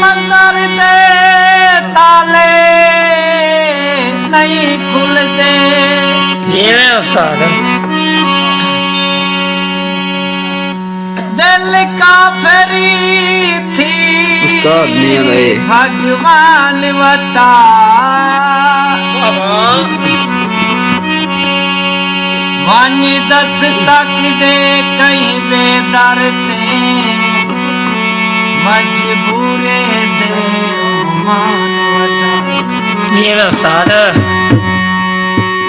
मंदिर दे ताले नहीं खुलते। जिवे उस्ताद दिल काफरी थी उस्ताद नहीं रहे भगवान बता वानी दस तक दे कहीं बेदर ते मजबूरे दे मान बता। जिवे उस्ताद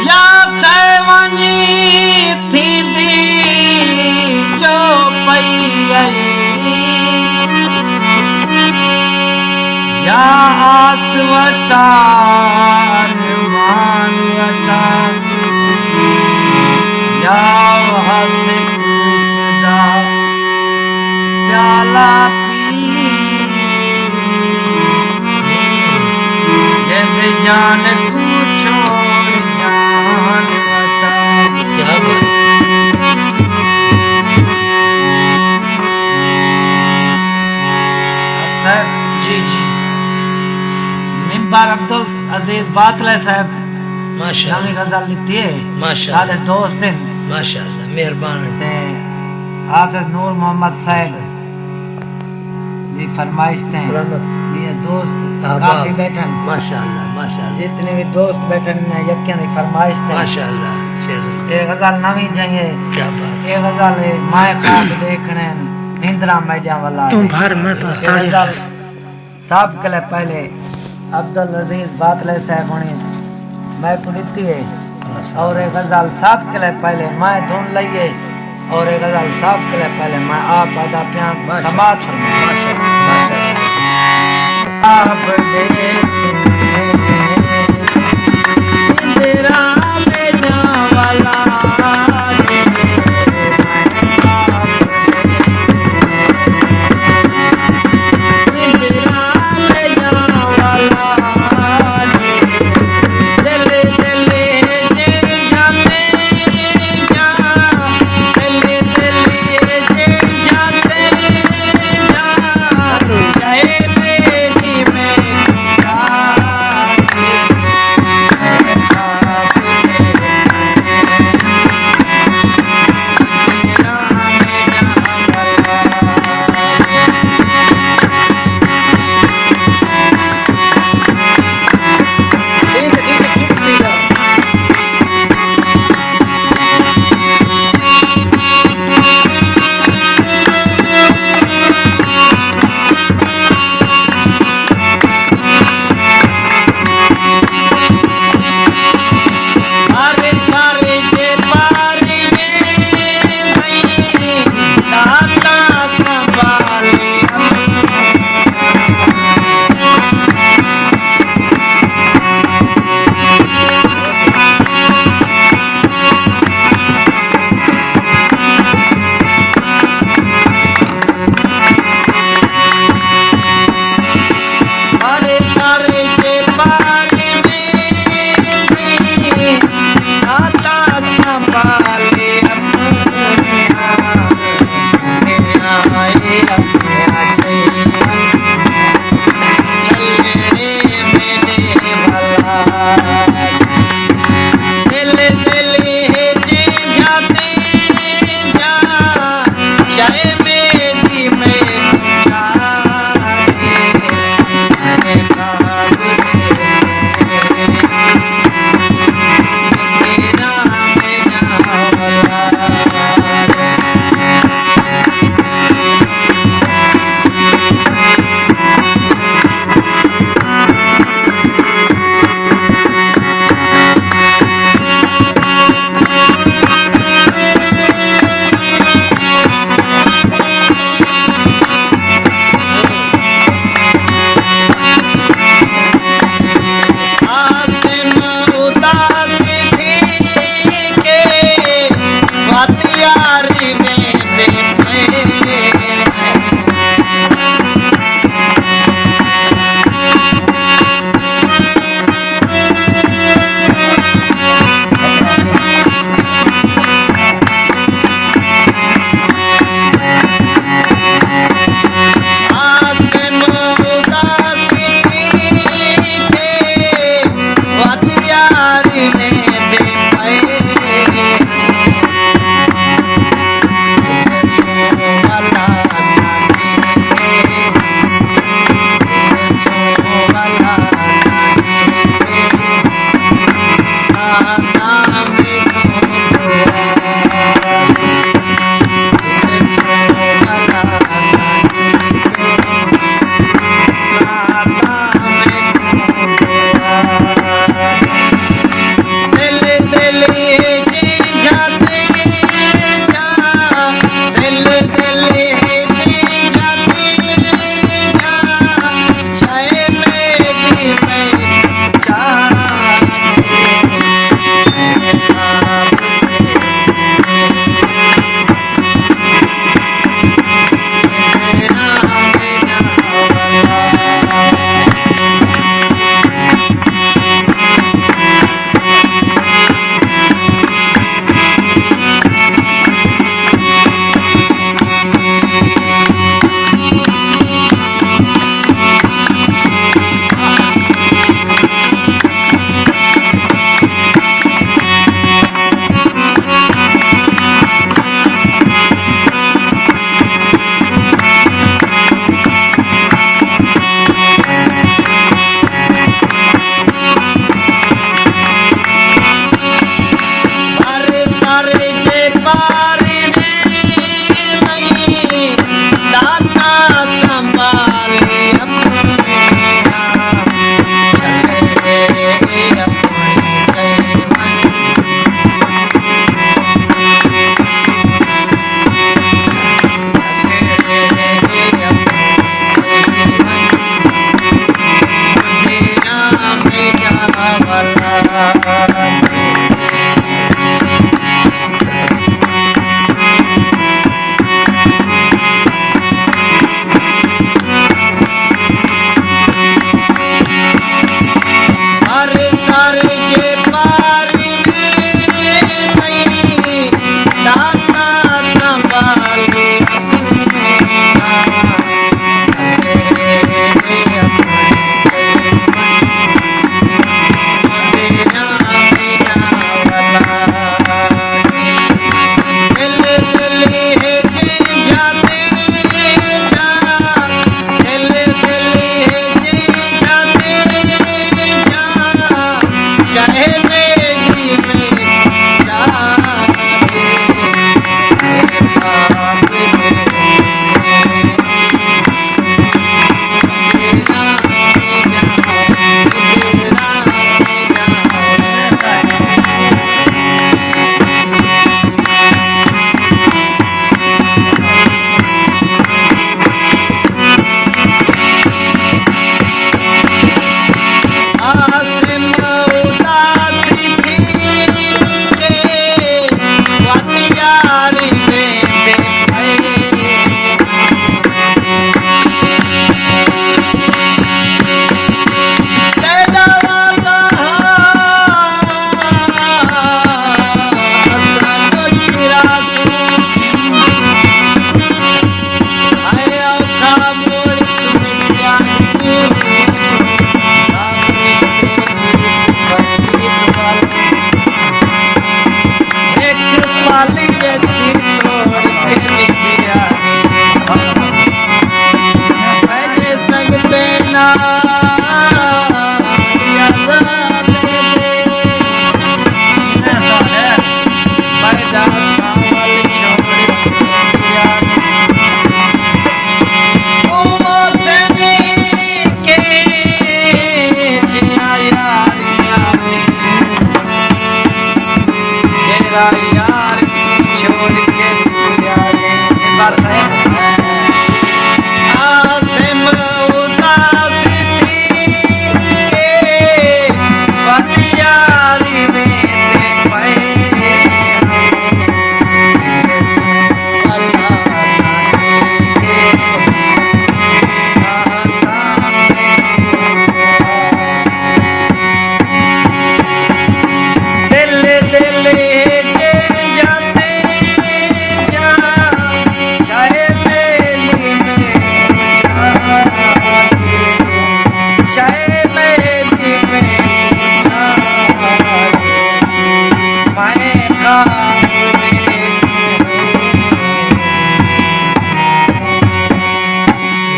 या सेवानी थी दी जो पई आई या आसवटार मान अटा या हस कुसदा प्याला पी जद जान को छोड़ जान बता। क्या बात साहब जी जी मिंबर अब्दुल अजीज बातले साहब माशाअल्लाह नवी गजल लिखती है माशाअल्लाह सारे दोस्त हैं माशाअल्लाह मेहरबान ते हाफिज नूर मोहम्मद साहब दी फरमाइश ते सलामत ये दोस्त आबाद। काफी बैठन माशाअल्लाह माशाअल्लाह जितने भी दोस्त बैठन ने यकियां दी फरमाइश ते माशाअल्लाह शेज़ना ये गजल नवी चाहिए क्या बात ये गजल है माए खाब देखने निंद्रा मैजा वाला तुम भर में तो ये गजल सब के लिए पहले अब्दुल अजीज बातले साहब होनी मैं कुड़ती है और एक गजल सब के लिए पहले मैं धुन लइए और एक गजल सब के लिए पहले मैं आप अदा प्यार समाज आप तेरा बेजा वाला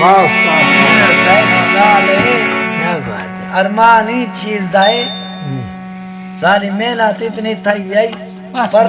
वाह उस्ताद क्या बात है। अरमान ही चीज दाए सारी मेहनत इतनी थी गई पर